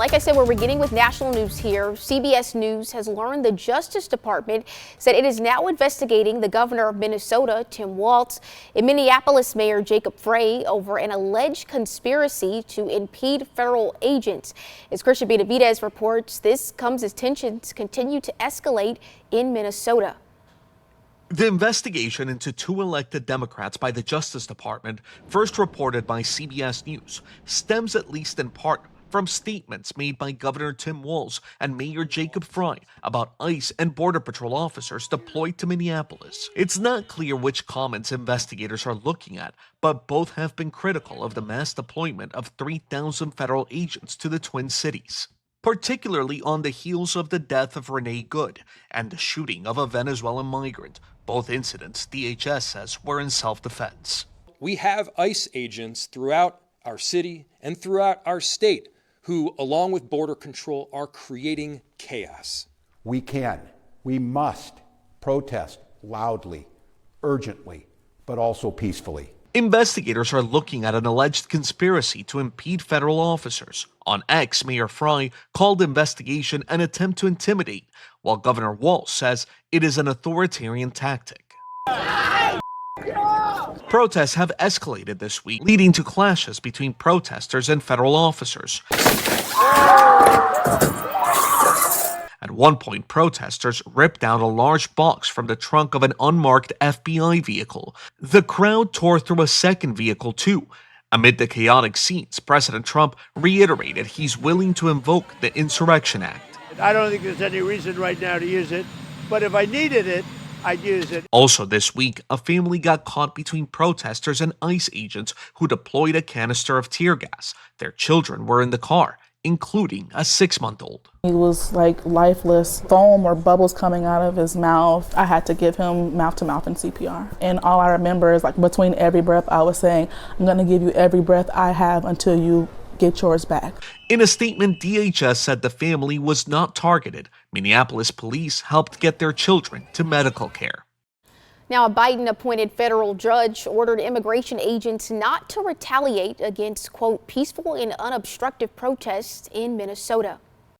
Like I said, we're beginning with national news here. CBS News has learned the Justice Department said it is now investigating the governor of Minnesota, Tim Walz, and Minneapolis Mayor Jacob Frey over an alleged conspiracy to impede federal agents. As Christian Benavidez reports, this comes as tensions continue to escalate in Minnesota. The investigation into two elected Democrats by the Justice Department, first reported by CBS News, stems at least in part from statements made by Governor Tim Walz and Mayor Jacob Frey about ICE and Border Patrol officers deployed to Minneapolis. It's not clear which comments investigators are looking at, but both have been critical of the mass deployment of 3,000 federal agents to the Twin Cities, particularly on the heels of the death of Renee Good and the shooting of a Venezuelan migrant. Both incidents, DHS says, were in self-defense. We have ICE agents throughout our city and throughout our state who, along with Border Control, are creating chaos. We must protest loudly, urgently, but also peacefully. Investigators are looking at an alleged conspiracy to impede federal officers. On X, Mayor Frey called the investigation an attempt to intimidate, while Governor Walz says it is an authoritarian tactic. Protests have escalated this week, leading to clashes between protesters and federal officers. At one point, protesters ripped out a large box from the trunk of an unmarked FBI vehicle. The crowd tore through a second vehicle too. Amid the chaotic scenes, President Trump reiterated he's willing to invoke the Insurrection Act. I don't think there's any reason right now to use it, but if I needed it, I'd use it. Also this week, a family got caught between protesters and ICE agents who deployed a canister of tear gas. Their children were in the car, including a 6-month-old. He was like lifeless, foam or bubbles coming out of his mouth. I had to give him mouth-to-mouth and CPR. And all I remember is like between every breath I was saying, I'm gonna give you every breath I have until you get yours back. In a statement, DHS said the family was not targeted. Minneapolis police helped get their children to medical care. Now, a Biden-appointed federal judge ordered immigration agents not to retaliate against, quote, peaceful and unobstructed protests in Minnesota.